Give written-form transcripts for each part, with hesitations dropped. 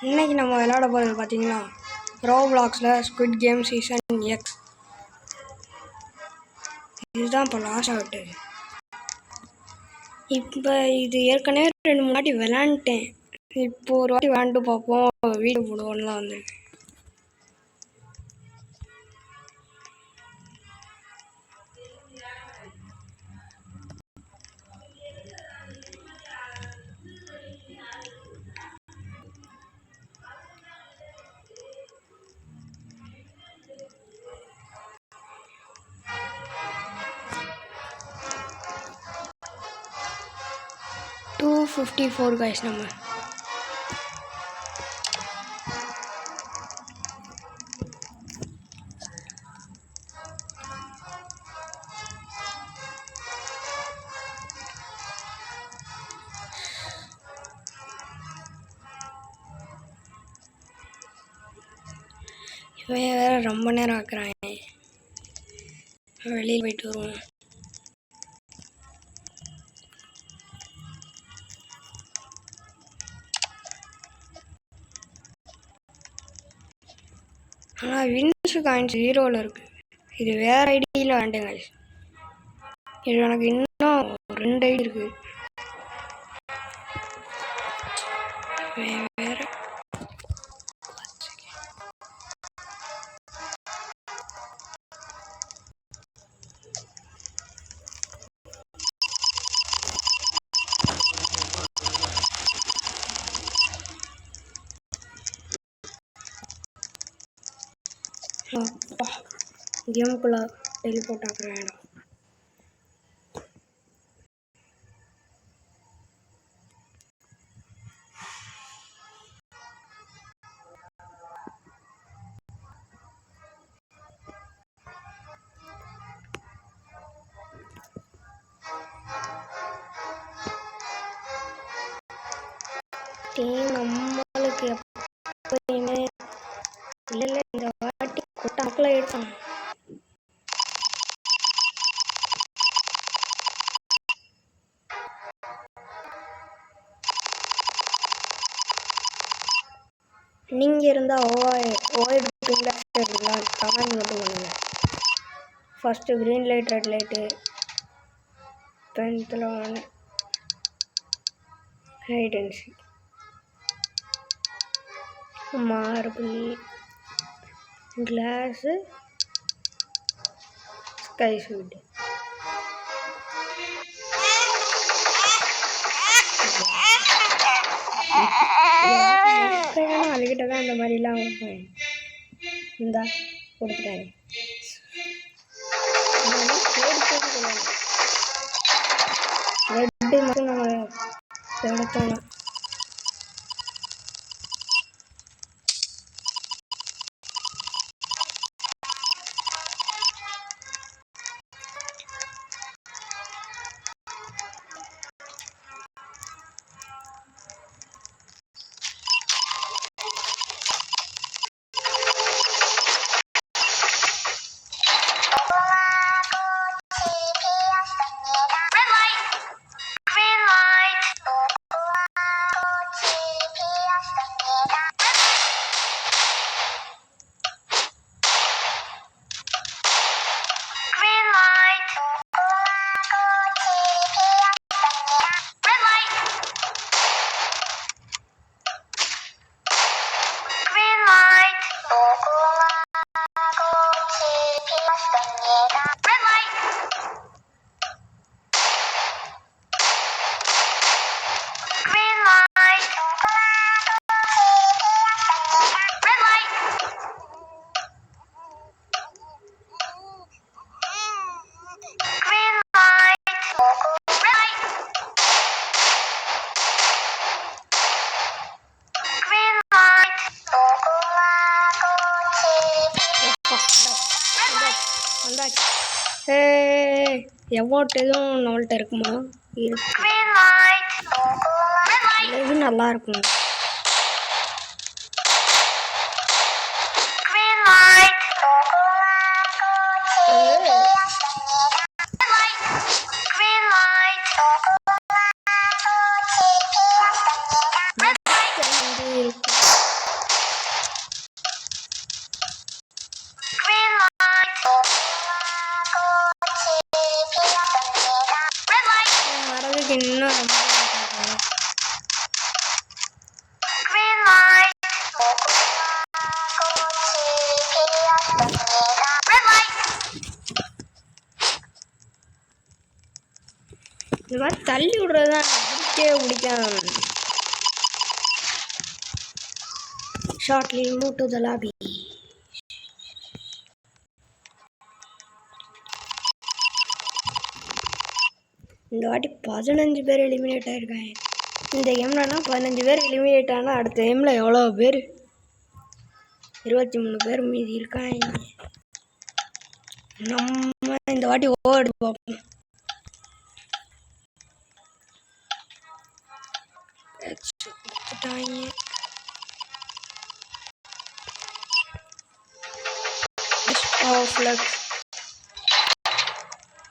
இன்னைக்கு நம்ம விளையாட போகிறது பார்த்தீங்கன்னா ரோப்ளாக்ஸில் ஸ்குவிட் கேம் சீசன் எக்ஸ். இதுதான் இப்போ லாஸ்ட் ஆகிட்டு. இப்போ இது ஏற்கனவே 2-3 வாட்டி விளாண்டுட்டேன். இப்போ ஒரு வாட்டி விளாண்டு பார்ப்போம், வீடியோ போடுவோன்னு தான் வந்திருக்கு. $254 guys. நம்ம வேற ரொம்ப நேரம் ஆக்குறாங்க. வெளியில் போயிட்டு வருவோம். ஆனால் வின்ஸ் காயின்ஸ் 0ல் இருக்குது. இது வேறு ஐடியில் வேண்டேங்க. இது எனக்கு இன்னும் 2 ஐடி இருக்குது. வேறு கேமுக்குள்ளே டெலிபோர்ட் ஆகிற இடம். டீம் நம்மளுக்கு எப்பயுமே இல்லை இந்த வாட்டி கொட்டாக்கில் எடுத்தாங்க. நீங்கள் இருந்தால் ஓய்டு பிங்காக கமெண்ட் மட்டும் பண்ணுங்கள். First green light, red light, 10th 1 hide and seek, marble, glass, sky sweet. அதுக்கிட்ட தான் அந்த மாதிரிலாம் இந்தா கொடுத்துட்டாங்க. ரெட்டு மட்டும் நம்ம எடுத்தோம். எமௌண்ட் எதுவும் நம்மள்ட்ட இருக்குமா? இருக்கு. இது நல்லா இருக்கும். இந்த மாதிரி தள்ளி விடுறது தான் பிடிக்காம. Shortly move to the lobby. இந்த வாட்டி 15 பேர் எலிமினேட் ஆகிருக்காங்க. இந்த கேம்லனா 15 பேர் எலிமினேட் ஆனால் அடுத்த கேமில் எவ்வளோ பேர்? 23 பேர் மீதி இருக்காங்க. நம்ம இந்த வாட்டி ஓவர் பார்ப்போம்.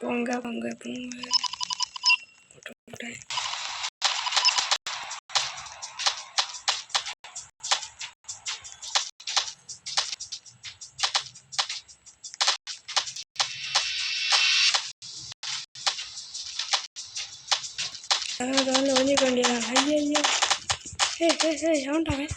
பொங்க பொங்க பொங்க கொஞ்சம் வேண்டியதான். ஐயோ எவன்டாவே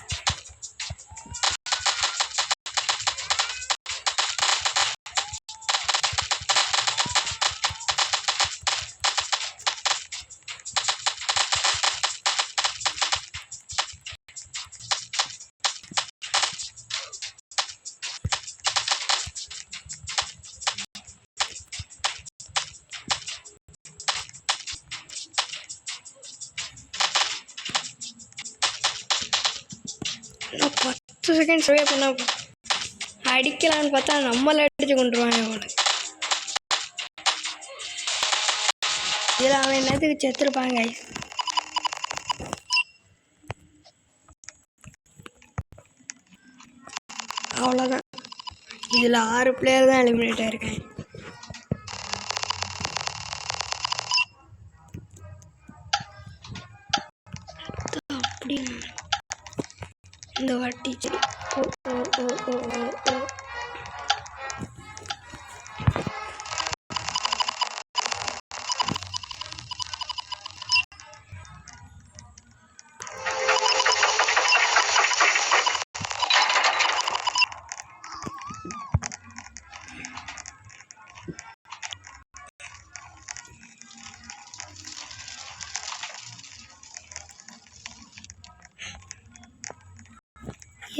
நான் 10 செகண்ட் சேவ் பண்ண அடிக்கலான்னு பார்த்தா நம்மளை அடித்து கொண்டுருவாங்க அவனை. இதில் அவன் என்னத்துக்கு செத்துருப்பாங்க. அவ்வளோதான். இதில் 6 பிளேயர் தான் எலிமினேட் ஆகிருக்கேன். அப்படி இந்த வாட்டி ஓ ஓ ஓ ஓ ஓ ஓ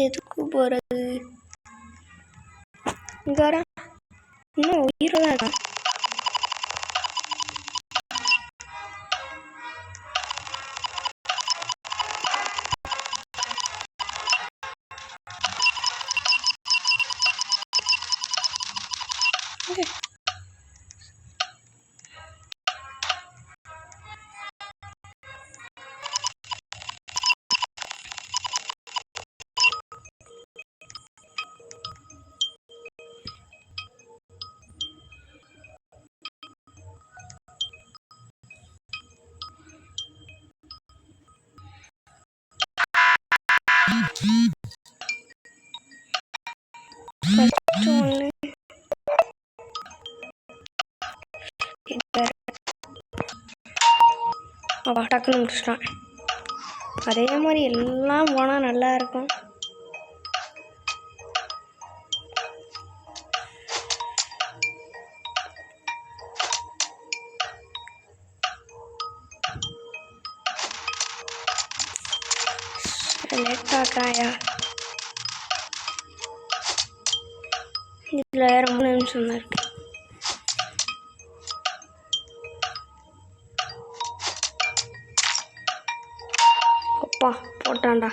எதுக்கு போகிறது? இங்கே வர இன்னும் உயிரோட தான் இருக்கான். டக்குன்னு முடிச்சிட்டான். அதே மாதிரி எல்லாம் போனால் நல்லா இருக்கும். லேட்டாக்காயா இதில் வேறு 3 நிமிஷம் தான் இருக்கு. அப்பா போட்டான்டா.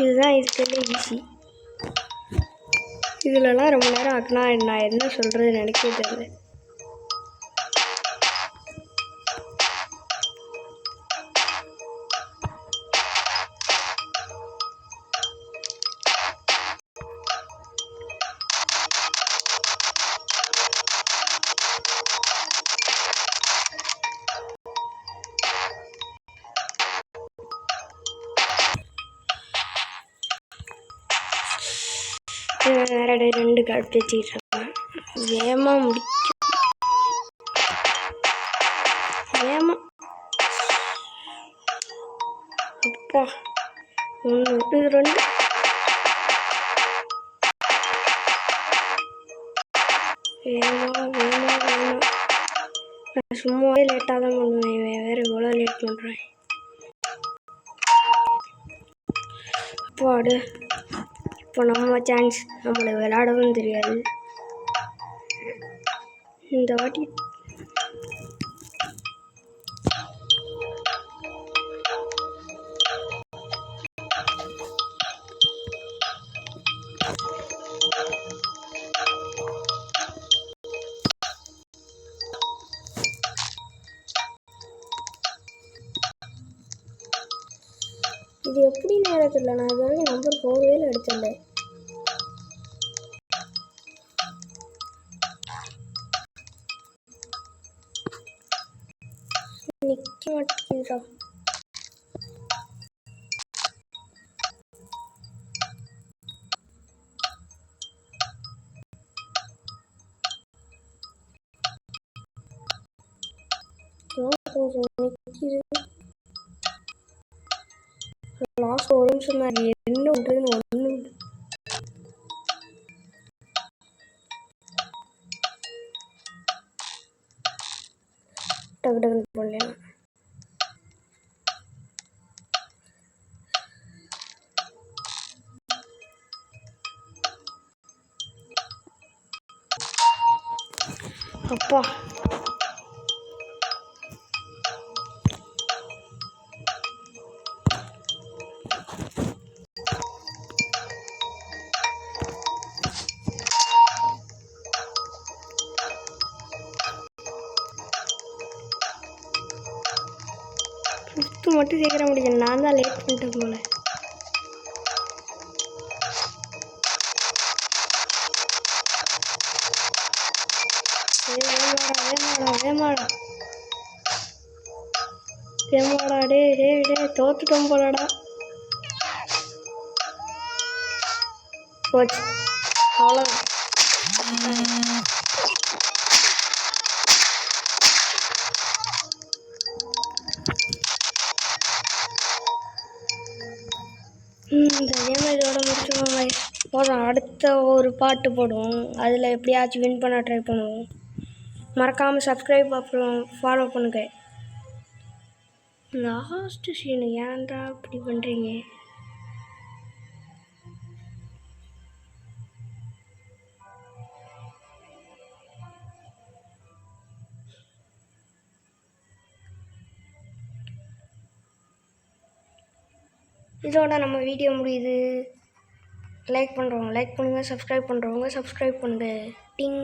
இதுதான் இதுக்குள்ளே ஈஸி. இதுலலாம் ரொம்ப நேரம் ஆக்குனா நான் என்ன சொல்கிறது நினைக்கவே தெரியல. வேற 2 கார்டு வச்சுக்கிட்டு இருக்கேன். வேகமா முடிக்கும். வேகமா 1 இது 2 வேணுமா நான் சும்மாவே லேட்டாக தான் பண்ணுவேன், வேறு இவ்வளோ லேட் பண்ணுறேன். அப்பாடு இப்போ நம்ம சான்ஸ், நம்மளுக்கு விளையாடவும் தெரியாது இந்த வாட்டி. இது எப்படி நேரத்தில் நான் இது வரைக்கும் நம்பர் 4 எடுத்தல. நிற்க மாட்டேங்கிறா. லாஸ்ட் ஒரு நிமிஷம் தான் என்ன பண்ணுறதுன்னு ஒன்று டக்கு டக்குன்னு போடலாம். அப்பா ஃபிஃப்த்து மட்டும் சீக்கிரம் முடிக்கணும். நான் தான் லேட் பண்ணிட்டேன் போல. வேமாடா டே டே டே தோத்துட்டோம் போலடா. போச்சு அவ்வளோதான். இந்த கேம் இதோட முடிச்சுக்கோங்க. போதும், அடுத்த ஒரு பாட்டு போடுவோம், அதில் எப்படியாச்சும் வின் பண்ண ட்ரை பண்ணுவோம். மறக்காமல் சப்ஸ்கிரைப் அப்புறம் ஃபாலோ பண்ணுங்க. லாஸ்ட்டு சீனு ஏன்டா இப்படி பண்ணுறீங்க? இதோட நம்ம வீடியோ முடியுது. லைக் பண்ணுறவங்க லைக் பண்ணுங்கள், சப்ஸ்கிரைப் பண்ணுறவங்க சப்ஸ்கிரைப் பண்ணுங்கள். டிங்.